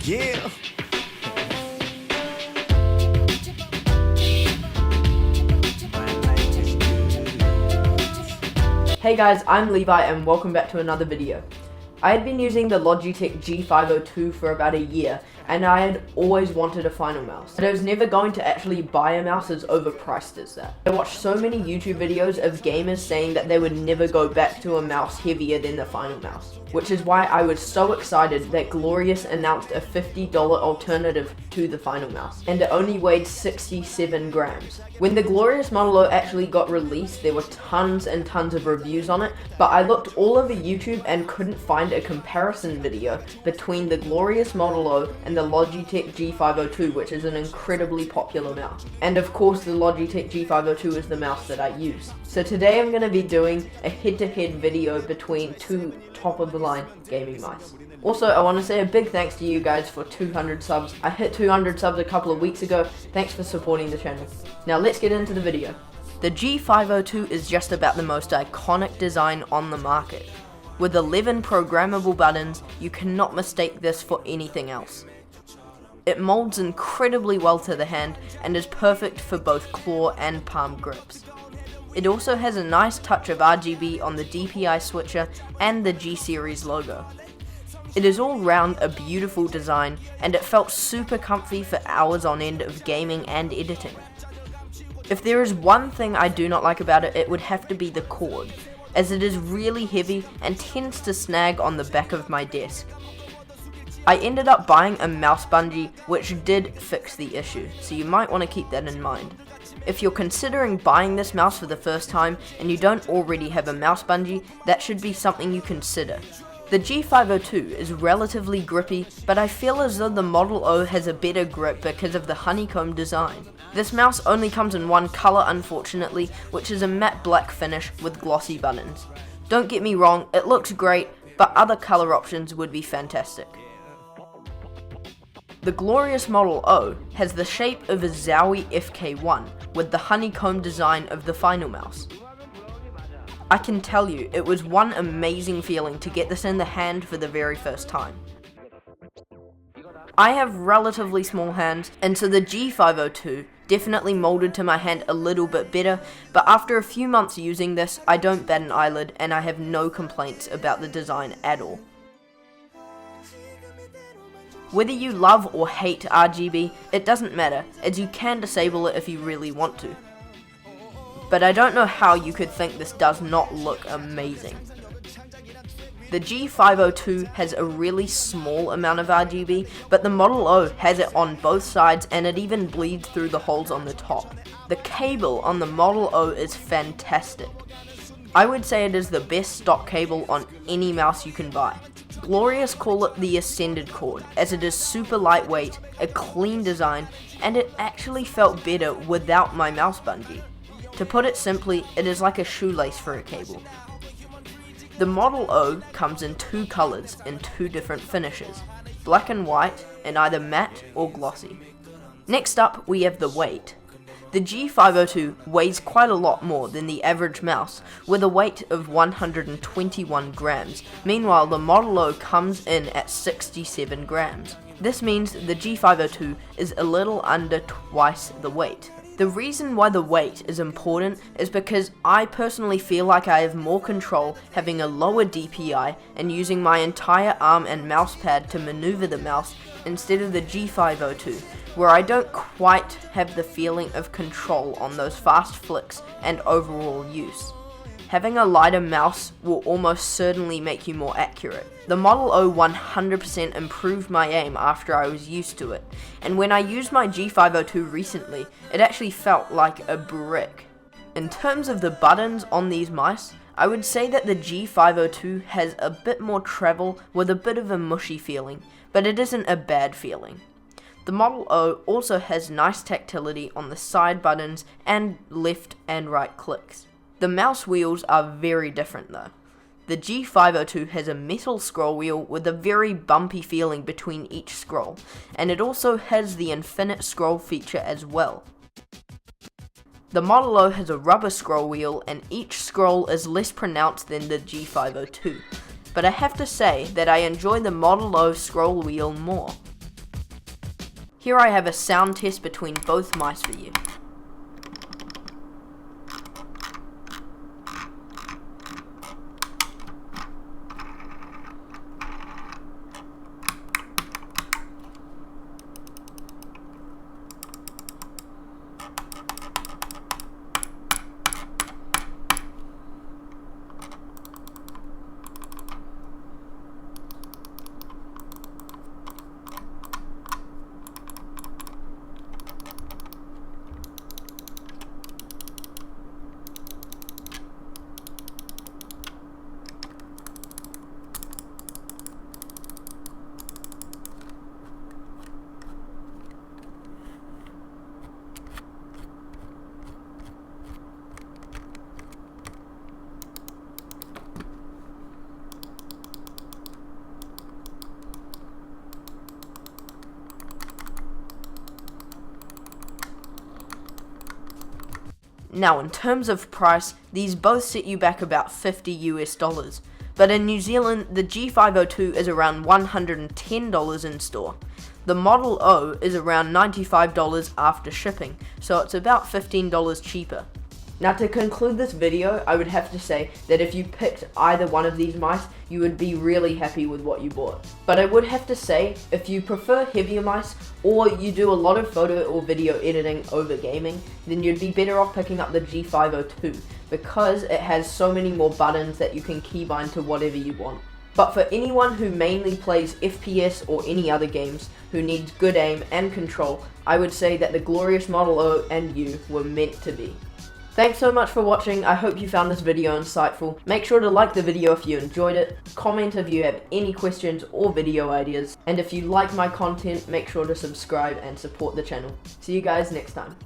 Yeah. Hey guys, I'm Levi and welcome back to another video. I had been using the Logitech G502 for about a year and I had always wanted a final mouse. But I was never going to actually buy a mouse as overpriced as that. I watched so many YouTube videos of gamers saying that they would never go back to a mouse heavier than the final mouse. Which is why I was so excited that Glorious announced a $50 alternative to the final mouse. And it only weighed 67 grams. When the Glorious Model O actually got released, there were tons and tons of reviews on it, but I looked all over YouTube and couldn't find a comparison video between the Glorious Model O and the Logitech G502, which is an incredibly popular mouse. And of course the Logitech G502 is the mouse that I use. So today I'm going to be doing a head-to-head video between two top-of-the-line gaming mice. Also, I want to say a big thanks to you guys for 200 subs. I hit 200 subs a couple of weeks ago. Thanks for supporting the channel. Now let's get into the video. The G502 is just about the most iconic design on the market. With 11 programmable buttons, you cannot mistake this for anything else. It molds incredibly well to the hand and is perfect for both claw and palm grips. It also has a nice touch of RGB on the DPI switcher and the G-Series logo. It is all round a beautiful design and it felt super comfy for hours on end of gaming and editing. If there is one thing I do not like about it, it would have to be the cord, as it is really heavy and tends to snag on the back of my desk. I ended up buying a mouse bungee, which did fix the issue, so you might want to keep that in mind. If you're considering buying this mouse for the first time and you don't already have a mouse bungee, that should be something you consider. The G502 is relatively grippy, but I feel as though the Model O has a better grip because of the honeycomb design. This mouse only comes in one color unfortunately, which is a matte black finish with glossy buttons. Don't get me wrong, it looks great, but other color options would be fantastic. The Glorious Model O has the shape of a Zowie FK1 with the honeycomb design of the final mouse. I can tell you, it was one amazing feeling to get this in the hand for the very first time. I have relatively small hands, and so the G502 definitely molded to my hand a little bit better, but after a few months using this, I don't bat an eyelid and I have no complaints about the design at all. Whether you love or hate RGB, it doesn't matter, as you can disable it if you really want to. But I don't know how you could think this does not look amazing. The G502 has a really small amount of RGB, but the Model O has it on both sides and it even bleeds through the holes on the top. The cable on the Model O is fantastic. I would say it is the best stock cable on any mouse you can buy. Glorious call it the Ascended cord, as it is super lightweight, a clean design, and it actually felt better without my mouse bungee. To put it simply, it is like a shoelace for a cable. The Model O comes in two colors in two different finishes, black and white in either matte or glossy. Next up we have the weight. The G502 weighs quite a lot more than the average mouse, with a weight of 121 grams. Meanwhile, the Model O comes in at 67 grams. This means the G502 is a little under twice the weight. The reason why the weight is important is because I personally feel like I have more control having a lower DPI and using my entire arm and mouse pad to maneuver the mouse instead of the G502, where I don't quite have the feeling of control on those fast flicks and overall use. Having a lighter mouse will almost certainly make you more accurate. The Model O 100% improved my aim after I was used to it, and when I used my G502 recently, it actually felt like a brick. In terms of the buttons on these mice, I would say that the G502 has a bit more travel with a bit of a mushy feeling, but it isn't a bad feeling. The Model O also has nice tactility on the side buttons and left and right clicks. The mouse wheels are very different though. The G502 has a metal scroll wheel with a very bumpy feeling between each scroll, and it also has the infinite scroll feature as well. The Model O has a rubber scroll wheel and each scroll is less pronounced than the G502, but I have to say that I enjoy the Model O scroll wheel more. Here I have a sound test between both mice for you. Now, in terms of price, these both set you back about $50 US, but in New Zealand, the G502 is around $110 in store. The Model O is around $95 after shipping, so it's about $15 cheaper. Now, to conclude this video, I would have to say that if you picked either one of these mice, you would be really happy with what you bought. But I would have to say, if you prefer heavier mice, or you do a lot of photo or video editing over gaming, then you'd be better off picking up the G502, because it has so many more buttons that you can keybind to whatever you want. But for anyone who mainly plays FPS or any other games, who needs good aim and control, I would say that the glorious Model O and U were meant to be. Thanks so much for watching. I hope you found this video insightful. Make sure to like the video if you enjoyed it, comment if you have any questions or video ideas, and if you like my content, make sure to subscribe and support the channel. See you guys next time.